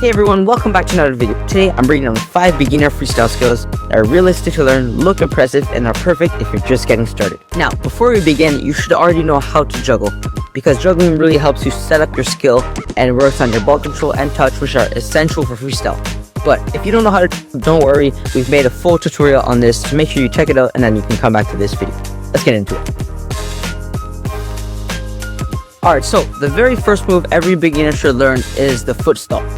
Hey everyone, welcome back to another video. Today I'm bringing on 5 beginner freestyle skills that are realistic to learn, look impressive, and are perfect if you're just getting started. Now, before we begin, you should already know how to juggle, because juggling really helps you set up your skill and works on your ball control and touch, which are essential for freestyle. But if you don't know how to, don't worry, we've made a full tutorial on this, so make sure you check it out and then you can come back to this video. Let's get into it. Alright, so the very first move every beginner should learn is the foot stomp.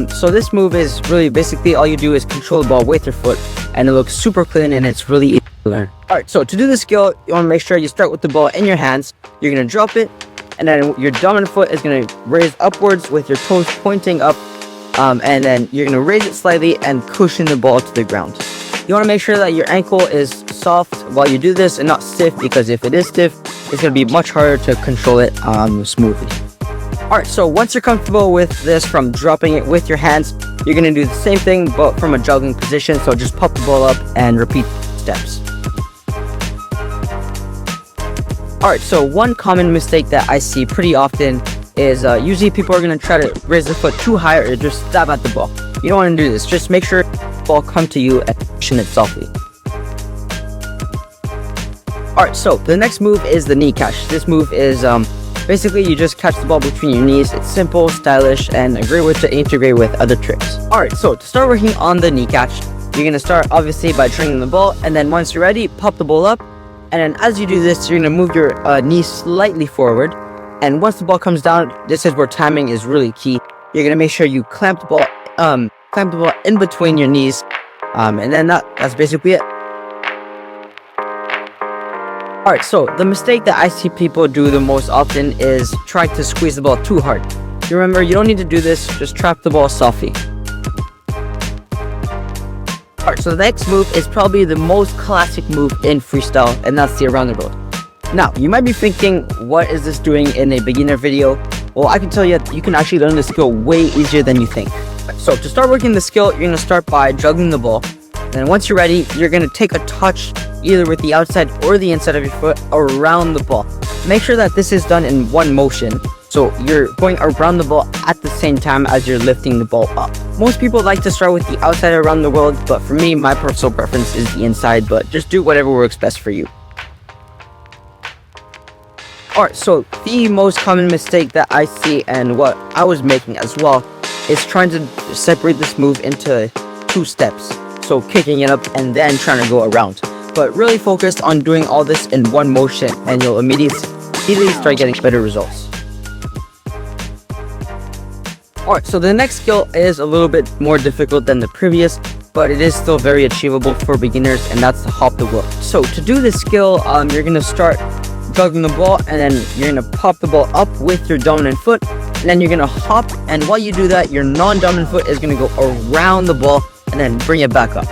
So this move is really basically all you do is control the ball with your foot, and it looks super clean and it's really easy to learn. Alright, so to do this skill, you want to make sure you start with the ball in your hands. You're going to drop it, and then your dominant foot is going to raise upwards with your toes pointing up, and then you're going to raise it slightly and cushion the ball to the ground. You want to make sure that your ankle is soft while you do this and not stiff, because if it is stiff, it's going to be much harder to control it smoothly. Alright, so once you're comfortable with this from dropping it with your hands, you're going to do the same thing but from a juggling position. So just pop the ball up and repeat steps. Alright, so one common mistake that I see pretty often is usually people are going to try to raise the foot too high or just stab at the ball. You don't want to do this. Just make sure the ball comes to you and cushion it softly. Alright, so the next move is the knee catch. This move is basically you just catch the ball between your knees. It's simple, stylish, and a great way to integrate with other tricks. Alright, so to start working on the knee catch, you're going to start obviously by training the ball, and then once you're ready, pop the ball up, and then as you do this, you're going to move your knee slightly forward, and once the ball comes down, this is where timing is really key. You're going to make sure you clamp the ball in between your knees, and then that's basically it. Alright, so the mistake that I see people do the most often is try to squeeze the ball too hard. You remember, you don't need to do this, just trap the ball softly. Alright, so the next move is probably the most classic move in freestyle, and that's the around the world. Now, you might be thinking, what is this doing in a beginner video? Well, I can tell you, you can actually learn this skill way easier than you think. So to start working the skill, you're going to start by juggling the ball. And once you're ready, you're going to take a touch either with the outside or the inside of your foot around the ball. Make sure that this is done in one motion, so you're going around the ball at the same time as you're lifting the ball up. Most people like to start with the outside around the world, but for me, my personal preference is the inside, but just do whatever works best for you. Alright, so the most common mistake that I see, and what I was making as well, is trying to separate this move into 2 steps. So kicking it up and then trying to go around. But really focus on doing all this in one motion, and you'll immediately start getting better results. Alright, so the next skill is a little bit more difficult than the previous, but it is still very achievable for beginners, and that's the hop the whoop. So to do this skill, you're going to start juggling the ball, and then you're going to pop the ball up with your dominant foot, and then you're going to hop, and while you do that, your non-dominant foot is going to go around the ball and then bring it back up.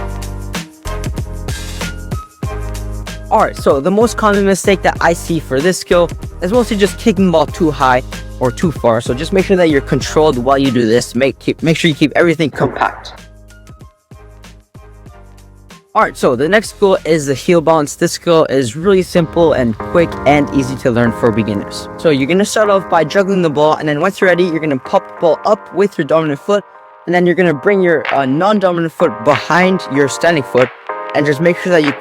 Alright, so the most common mistake that I see for this skill is mostly just kicking the ball too high or too far. So just make sure that you're controlled while you do this. Make sure you keep everything compact. Alright, so the next skill is the heel bounce. This skill is really simple and quick and easy to learn for beginners. So you're going to start off by juggling the ball, and then once you're ready, you're going to pop the ball up with your dominant foot, and then you're going to bring your non-dominant foot behind your standing foot, and just make sure that you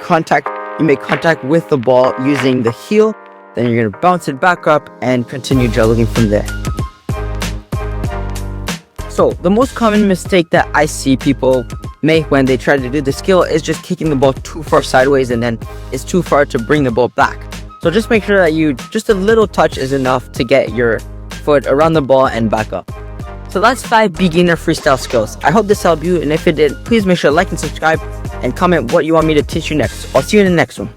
make contact with the ball using the heel. Then you're going to bounce it back up and continue juggling from there. So the most common mistake that I see people make when they try to do the skill is just kicking the ball too far sideways, and then it's too far to bring the ball back. So just make sure that just a little touch is enough to get your foot around the ball and back up. So that's 5 beginner freestyle skills. I hope this helped you, and if it did, please make sure to like and subscribe and comment what you want me to teach you next. I'll see you in the next one.